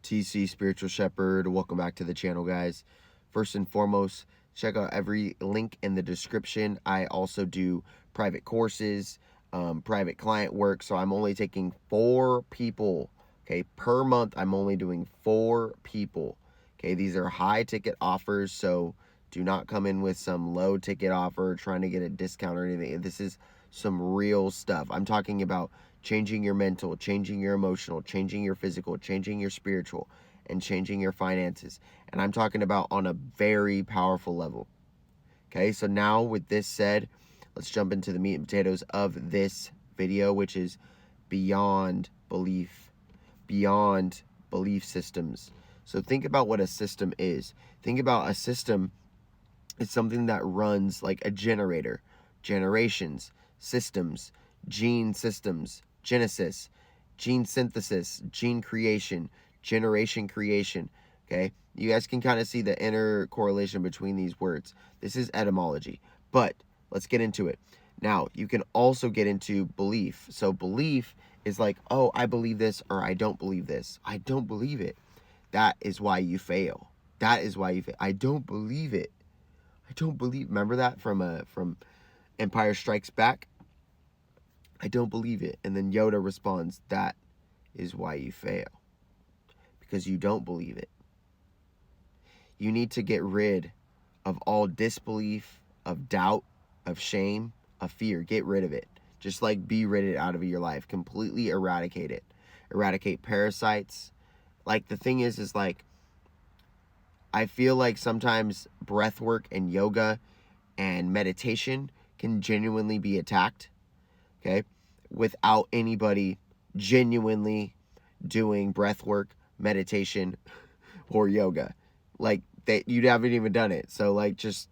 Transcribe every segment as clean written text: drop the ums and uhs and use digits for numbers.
TC Spiritual Shepherd. Welcome back to the channel, guys. First and foremost, check out every link in the description. I also do private courses, private client work. So I'm only taking 4 people, okay, per month. I'm only doing 4 people, okay. These are high ticket offers, so do not come in with some low ticket offer trying to get a discount or anything. This is some real stuff. I'm talking about changing your mental, changing your emotional, changing your physical, changing your spiritual, and changing your finances. And I'm talking about on a very powerful level. Okay, so now with this said, let's jump into the meat and potatoes of this video, which is beyond belief systems. So think about what a system is. Think about a system is something that runs like a generator, generations, systems, gene systems, genesis, gene synthesis, gene creation, generation creation. Okay, you guys can kind of see the inner correlation between these words. This is etymology, but let's get into it. Now, you can also get into belief. So belief is like, oh, I believe this, or I don't believe this. I don't believe it. That is why you fail. That is why you fail. I don't believe it. I don't believe. Remember that from Empire Strikes Back? I don't believe it. And then Yoda responds, that is why you fail. Because you don't believe it. You need to get rid of all disbelief, of doubt, of shame, of fear. Get rid of it. Just like be rid of it out of your life. Completely eradicate it. Eradicate parasites. Like the thing is like, I feel like sometimes breath work and yoga and meditation can genuinely be attacked, okay, without anybody genuinely doing breath work, meditation, or yoga. Like, you haven't even done it. So, like, just,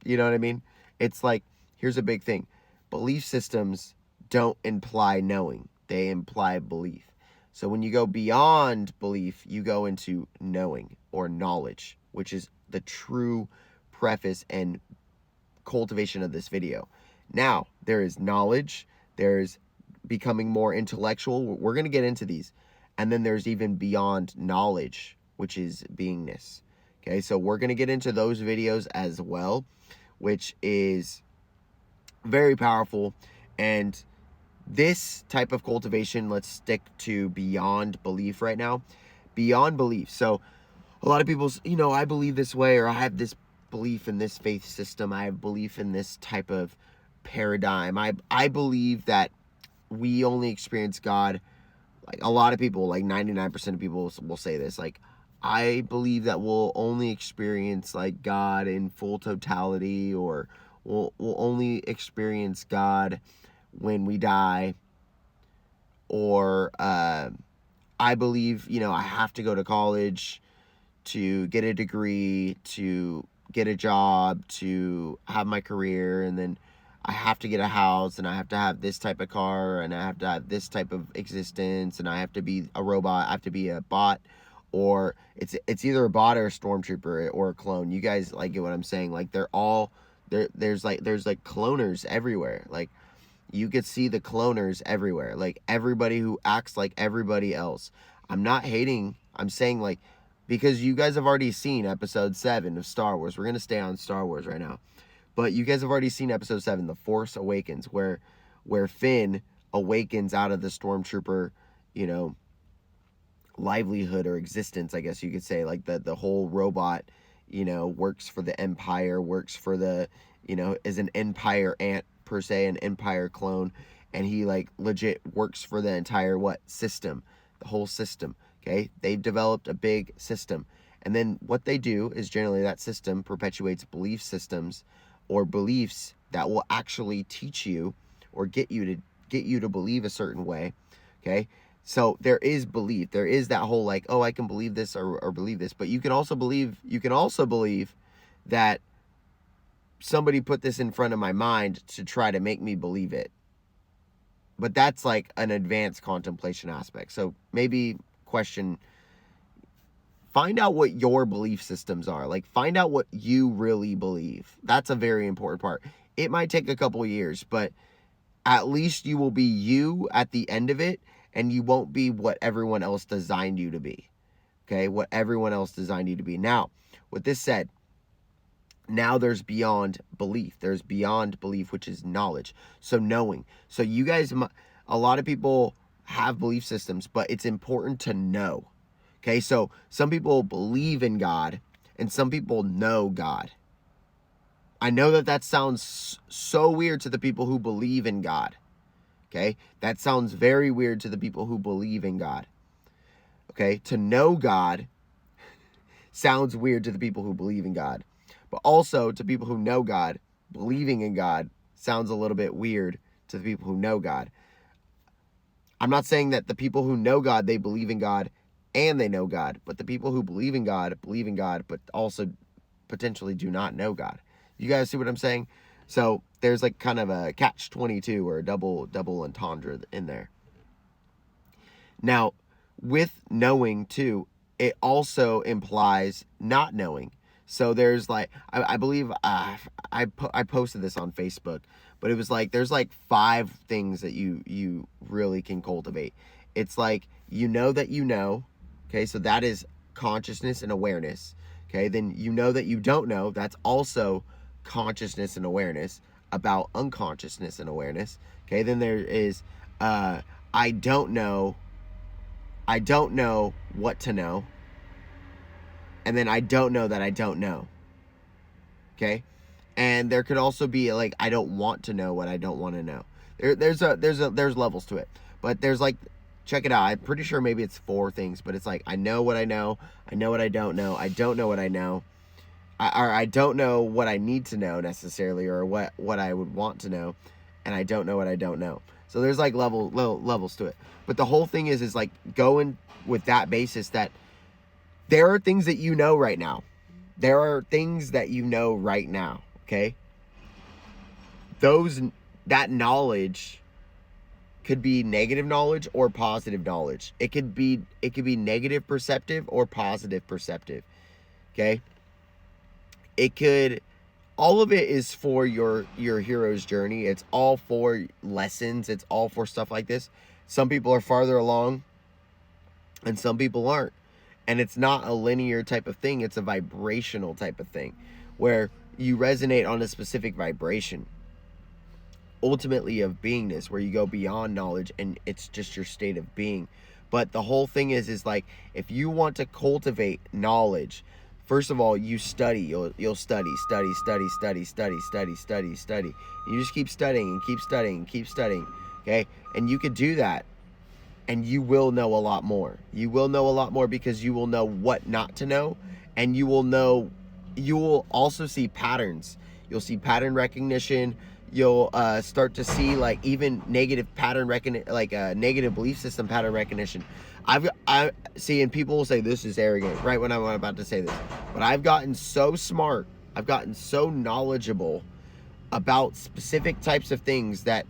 you know what I mean? It's like, here's a big thing. Belief systems don't imply knowing. They imply belief. So when you go beyond belief, you go into knowing or knowledge, which is the true preface and cultivation of this video. Now, there is knowledge, there's becoming more intellectual. We're going to get into these. And then there's even beyond knowledge, which is beingness. Okay, so we're going to get into those videos as well, which is very powerful. And this type of cultivation, let's stick to beyond belief right now. Beyond belief. So a lot of people, I believe this way, or I have this belief in this faith system. I have belief in this type of paradigm. I believe that we only experience God. Like a lot of people, like 99% of people will say this. Like, I believe that we'll only experience like God in full totality, or we'll only experience God when we die. Or I believe, I have to go to college to get a degree, to get a job, to have my career, and then I have to get a house, and I have to have this type of car, and I have to have this type of existence, and I have to be a robot, I have to be a bot, or it's either a bot or a stormtrooper or a clone. You guys like get what I'm saying? Like there's like cloners everywhere. Like, you could see the cloners everywhere. Like, everybody who acts like everybody else. I'm not hating. I'm saying, like, because you guys have already seen episode 7 of Star Wars. We're going to stay on Star Wars right now. But you guys have already seen episode 7, The Force Awakens, where Finn awakens out of the stormtrooper, livelihood or existence, I guess you could say. Like, the whole robot, works for the Empire, works for the, is an Empire ant, per se, an Empire clone, and he like legit works for the entire system, the whole system. Okay, they've developed a big system, and then what they do is generally that system perpetuates belief systems or beliefs that will actually teach you or get you to believe a certain way. Okay, so there is belief, there is that whole like, oh, I can believe this or believe this, but you can also believe that somebody put this in front of my mind to try to make me believe it. But that's like an advanced contemplation aspect. So maybe find out what your belief systems are. Like, find out what you really believe. That's a very important part. It might take a couple years, but at least you will be you at the end of it, and you won't be what everyone else designed you to be. okay? What everyone else designed you to be. Now, with this said, now there's beyond belief. There's beyond belief, which is knowledge. So knowing. So you guys, a lot of people have belief systems, but it's important to know. Okay, so some people believe in God and some people know God. I know that sounds so weird to the people who believe in God. Okay, that sounds very weird to the people who believe in God. Okay, to know God sounds weird to the people who believe in God. But also to people who know God, believing in God sounds a little bit weird to the people who know God. I'm not saying that the people who know God, they believe in God and they know God. But the people who believe in God, but also potentially do not know God. You guys see what I'm saying? So there's like kind of a catch-22 or a double entendre in there. Now, with knowing too, it also implies not knowing. So there's like, I believe I posted this on Facebook, but it was like, there's like 5 things that you really can cultivate. It's like, you know that you know, okay, so that is consciousness and awareness, okay, then you know that you don't know, that's also consciousness and awareness about unconsciousness and awareness, okay, then there is, I don't know what to know, and then I don't know that I don't know. Okay? And there could also be like, I don't want to know what I don't want to know. There's levels to it. But there's like, check it out. I'm pretty sure maybe it's 4 things, but it's like, I know what I know what I don't know what I know. I don't know what I need to know necessarily, or what I would want to know, and I don't know what I don't know. So there's like levels to it. But the whole thing is like going with that basis that there are things that you know right now. There are things that you know right now, okay? That knowledge could be negative knowledge or positive knowledge. It could be negative perceptive or positive perceptive. Okay? All of it is for your hero's journey. It's all for lessons. It's all for stuff like this. Some people are farther along and some people aren't. And it's not a linear type of thing. It's a vibrational type of thing where you resonate on a specific vibration, ultimately of beingness, where you go beyond knowledge and it's just your state of being. But the whole thing is like, if you want to cultivate knowledge, first of all, you study. You'll study. You just keep studying and keep studying and keep studying, okay? And you could do that, and you will know a lot more. You will know a lot more because you will know what not to know, and you will also see patterns. You'll see pattern recognition. You'll start to see like even negative pattern recognition, like a negative belief system pattern recognition. I see, and people will say this is arrogant right when I'm about to say this, but I've gotten so smart, I've gotten so knowledgeable about specific types of things that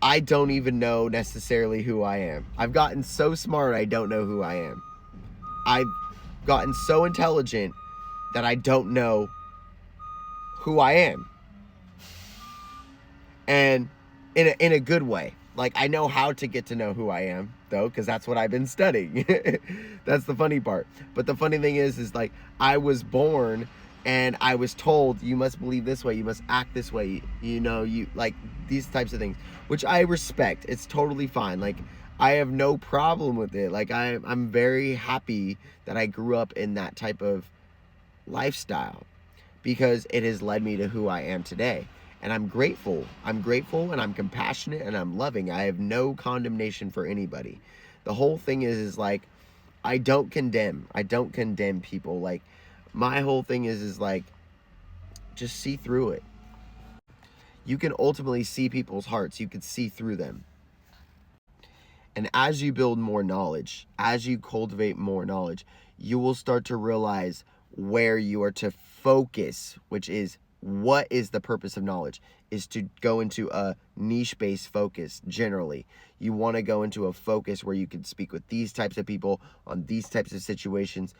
I don't even know necessarily who I am. I've gotten so smart, I don't know who I am. I've gotten so intelligent that I don't know who I am. And in a good way. Like, I know how to get to know who I am, though, because that's what I've been studying. That's the funny part. But the funny thing is like, I was born and I was told, you must believe this way, you must act this way, you know, you like these types of things, which I respect. It's totally fine. Like, I have no problem with it. Like, I'm very happy that I grew up in that type of lifestyle, because it has led me to who I am today. And I'm grateful. I'm grateful and I'm compassionate and I'm loving. I have no condemnation for anybody. The whole thing is like, I don't condemn. I don't condemn people. Like, my whole thing is like, just see through it. You can ultimately see people's hearts. You can see through them. And as you build more knowledge, as you cultivate more knowledge, you will start to realize where you are to focus, which is, what is the purpose of knowledge? Is to go into a niche-based focus. Generally, you want to go into a focus where you can speak with these types of people on these types of situations,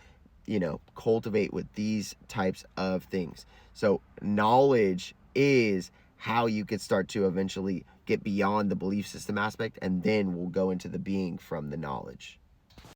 you know, cultivate with these types of things. So knowledge is how you could start to eventually get beyond the belief system aspect, and then we'll go into the being from the knowledge.